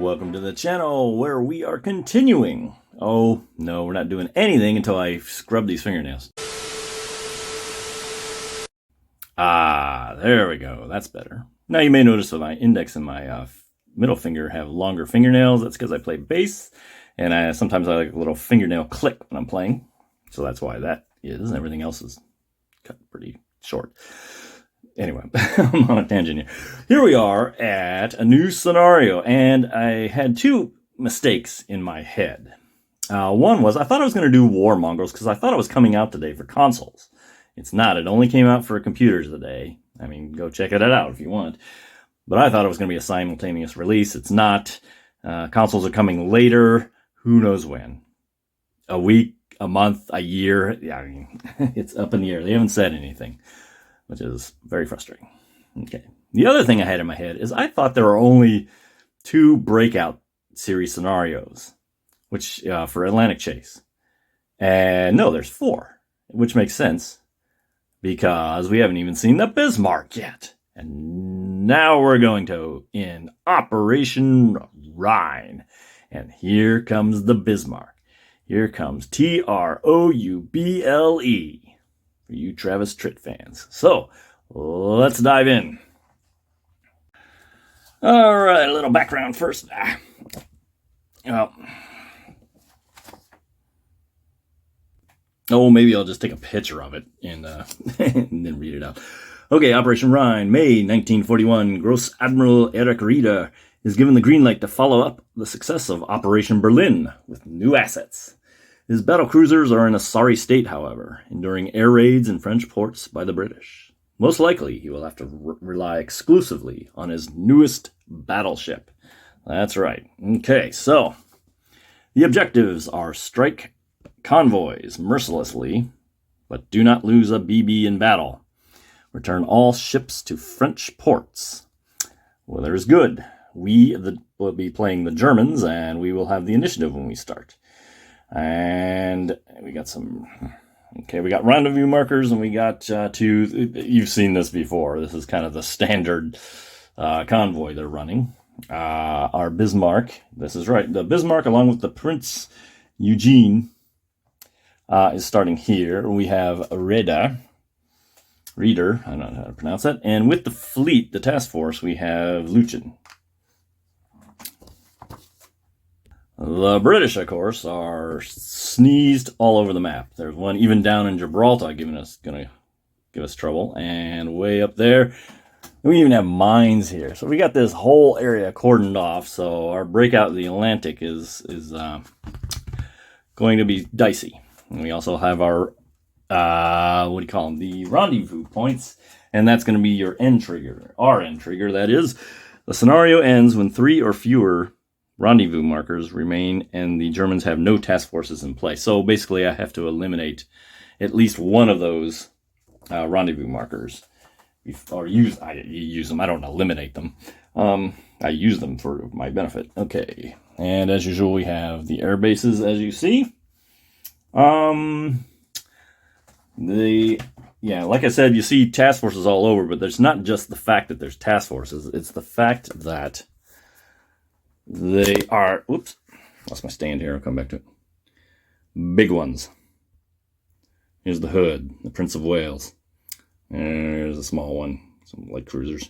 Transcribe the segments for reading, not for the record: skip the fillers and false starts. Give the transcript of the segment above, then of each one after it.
welcome to the channel where we are continuing. Oh, no, we're not doing anything until I scrub these fingernails. Ah, there we go. That's better. Now you may notice that my index and my middle finger have longer fingernails. That's because I play bass, and sometimes I like a little fingernail click when I'm playing. So that's why that is. Everything else is cut pretty short. Anyway, I'm on a tangent here. Here we are at a new scenario, and I had two mistakes in my head. One was I thought I was going to do War Mongrels because I thought it was coming out today for consoles. It's not. It only came out for computers today. I mean, go check it out if you want. But I thought it was going to be a simultaneous release. It's not. Consoles are coming later. Who knows when? A week, a month, a year. Yeah, I mean, it's up in the air. They haven't said anything, which is very frustrating. Okay. The other thing I had in my head is I thought there were only 2 Breakout series scenarios, which for Atlantic Chase. And no, there's 4, which makes sense because we haven't even seen the Bismarck yet. And now we're going to in Operation Rhine. And here comes the Bismarck. Here comes Trouble. For you Travis Tritt fans. So, let's dive in. All right, a little background first. Maybe I'll just take a picture of it and, and then read it out. Okay, Operation Rhine, May 1941. Gross Admiral Erich Rieder is given the green light to follow up the success of Operation Berlin with new assets. His battle cruisers are in a sorry state, however, enduring air raids in French ports by the British. Most likely, he will have to rely exclusively on his newest battleship. That's right. Okay, so the objectives are strike convoys mercilessly, but do not lose a BB in battle. Return all ships to French ports. Weather is good. We will be playing the Germans, and we will have the initiative when we start. And we got we got rendezvous markers, and we got 2, you've seen this before. This is kind of the standard convoy they're running. Our Bismarck, this is right, the Bismarck along with the Prince Eugene is starting here. We have Reeder, I don't know how to pronounce that, and with the fleet, the task force, we have Luchin. The British, of course, are sneezed all over the map. There's one even down in Gibraltar gonna give us trouble. And way up there, we even have mines here. So we got this whole area cordoned off. So our breakout in the Atlantic is going to be dicey. And we also have our, the rendezvous points. And that's going to be your end trigger, our end trigger. That is, the scenario ends when 3 or fewer rendezvous markers remain and the Germans have no task forces in place. So basically I have to eliminate at least one of those rendezvous markers. Or use them. I don't eliminate them. I use them for my benefit. Okay. And as usual, we have the air bases, as you see. Like I said, you see task forces all over, but there's not just the fact that there's task forces. It's the fact that they are, lost my stand here. I'll come back to it. Big ones. Here's the Hood, the Prince of Wales. There's a small one, some light cruisers.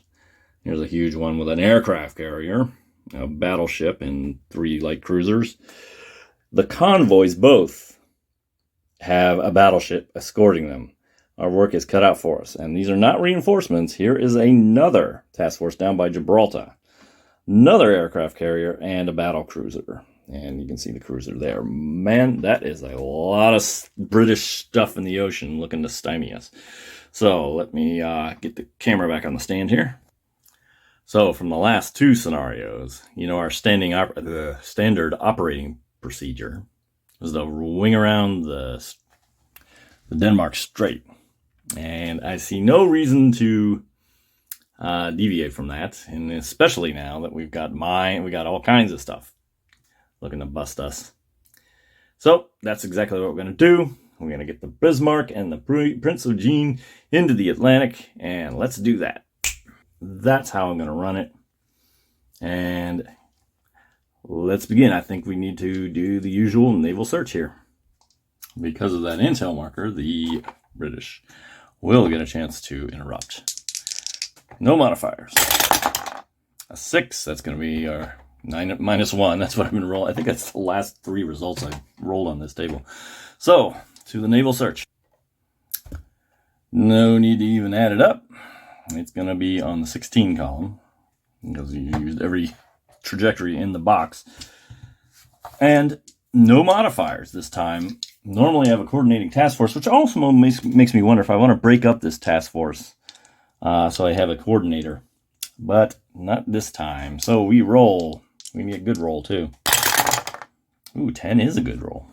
Here's a huge one with an aircraft carrier, a battleship, and 3 light cruisers. The convoys both have a battleship escorting them. Our work is cut out for us. And these are not reinforcements. Here is another task force down by Gibraltar. Another aircraft carrier, and a battle cruiser. And you can see the cruiser there. Man, that is a lot of British stuff in the ocean looking to stymie us. So let me get the camera back on the stand here. So from the last 2 scenarios, our standard operating procedure was to wing around the Denmark Strait. And I see no reason to deviate from that, and especially now that we got all kinds of stuff looking to bust us. So that's exactly what we're going to do. We're going to get the Bismarck and the Prince Eugene into the Atlantic, and let's do that. That's how I'm going to run it. And let's begin. I think we need to do the usual naval search here. Because of that intel marker, the British will get a chance to interrupt. No modifiers. A 6, that's going to be our -1. That's what I've been rolling. I think that's the last 3 results I rolled on this table. So, to the naval search. No need to even add it up. It's going to be on the 16 column, because you used every trajectory in the box. And no modifiers this time. Normally I have a coordinating task force, which also makes me wonder if I want to break up this task force so I have a coordinator. But not this time. So we roll. We need a good roll too. Ooh, 10 is a good roll.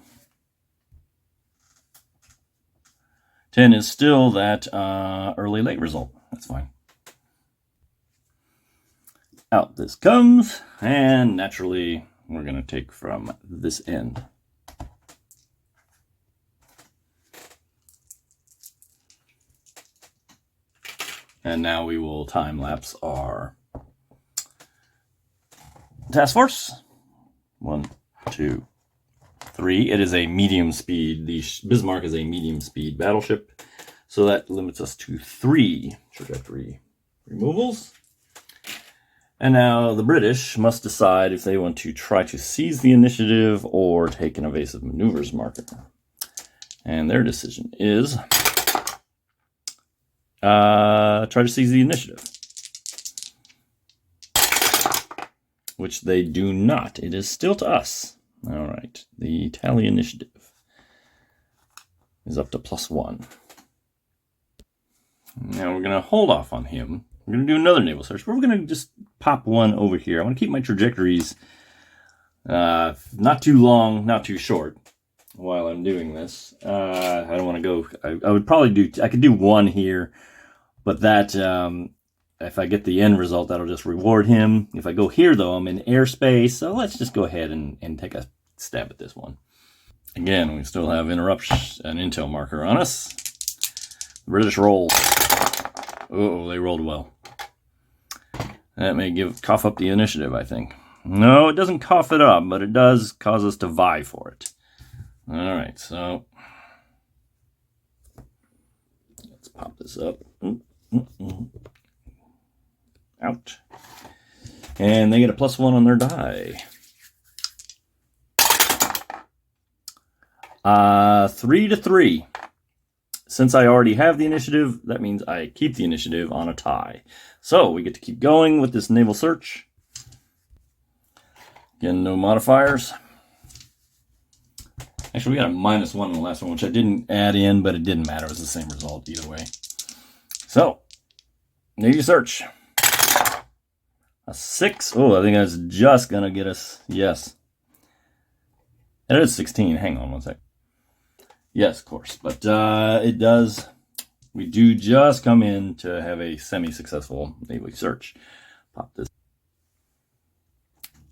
10 is still that early-late result. That's fine. Out this comes, and naturally we're going to take from this end. And now we will time-lapse our task force. 1, 2, 3. It is a medium speed. The Bismarck is a medium speed battleship. So that limits us to 3 trajectory removals. And now the British must decide if they want to try to seize the initiative or take an evasive maneuvers marker. And their decision is try to seize the initiative. Which they do not. It is still to us. All right. The tally initiative is up to +1. Now we're going to hold off on him. We're going to do another naval search. We're going to just pop one over here. I want to keep my trajectories not too long, not too short while I'm doing this. I don't want to go... I would probably do... I could do one here, but that... if I get the end result, that'll just reward him. If I go here, though, I'm in airspace, so let's just go ahead and take a stab at this one. Again, we still have interruption, an intel marker on us. The British roll. Uh-oh, they rolled well. That may cough up the initiative, I think. No, it doesn't cough it up, but it does cause us to vie for it. All right, so let's pop this up. Out. And they get a +1 on their die. 3 to 3. Since I already have the initiative, that means I keep the initiative on a tie. So we get to keep going with this naval search. Again, no modifiers. Actually, we got a -1 on the last one, which I didn't add in, but it didn't matter. It was the same result either way. So, Navy search. A 6. Oh, I think that's just going to get us. Yes. It is 16. Hang on one sec. Yes, of course. But it does. We do just come in to have a semi-successful naval search. Pop this.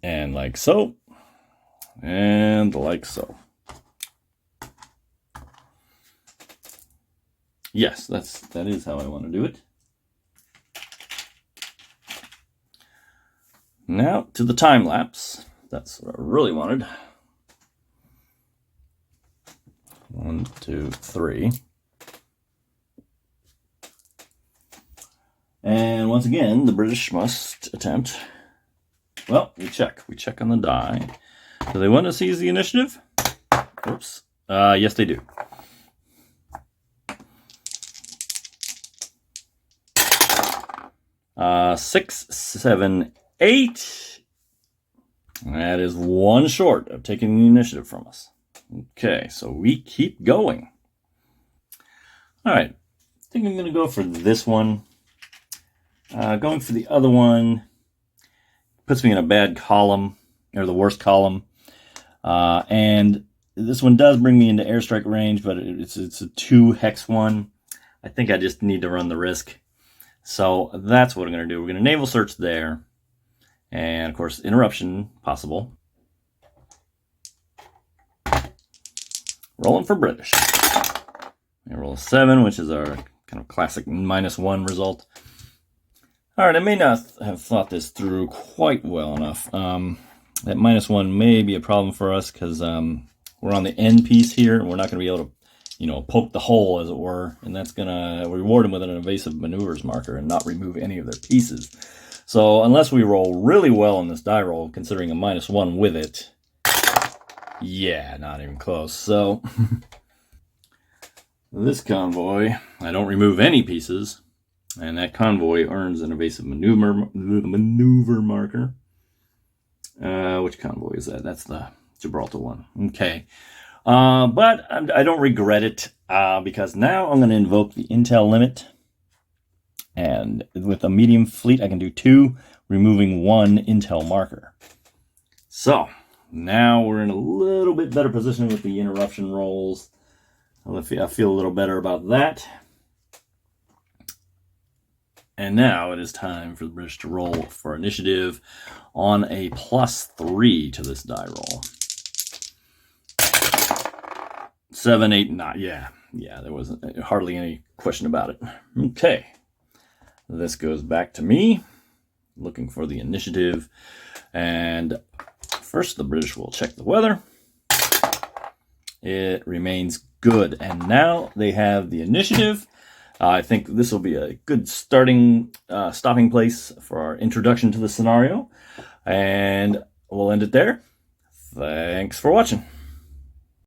And like so. And like so. Yes, that is how I want to do it. Now to the time lapse. That's what I really wanted. 1, 2, 3. And once again, the British must attempt. Well, we check. We check on the die. Do they want to seize the initiative? Oops. Yes, they do. Six, 7, 8. That is 1 short of taking the initiative from us. Okay, so we keep going. All right, I think I'm going to go for this one. Going for the other one puts me in a bad column, or the worst column. And this one does bring me into airstrike range, but it's a 2 hex one. I think I just need to run the risk. So that's what I'm going to do. We're going to naval search there. And, of course, interruption possible. Rolling for British. I roll a 7, which is our kind of classic -1 result. All right, I may not have thought this through quite well enough. That -1 may be a problem for us because we're on the end piece here, and we're not going to be able to, you know, poke the hole, as it were, and that's going to reward them with an evasive maneuvers marker and not remove any of their pieces. So unless we roll really well on this die roll, considering a -1 with it, yeah, not even close. So this convoy, I don't remove any pieces, and that convoy earns an evasive maneuver marker. Which convoy is that? That's the Gibraltar one. Okay. But I don't regret it because now I'm going to invoke the intel limit. And with a medium fleet, I can do 2, removing 1 intel marker. So now we're in a little bit better position with the interruption rolls. I feel a little better about that. And now it is time for the British to roll for initiative on a +3 to this die roll. 7, 8, 9. Yeah, there wasn't hardly any question about it. Okay. This goes back to me, looking for the initiative. And first, the British will check the weather. It remains good. And now they have the initiative. I think this will be a good stopping place for our introduction to the scenario. And we'll end it there. Thanks for watching.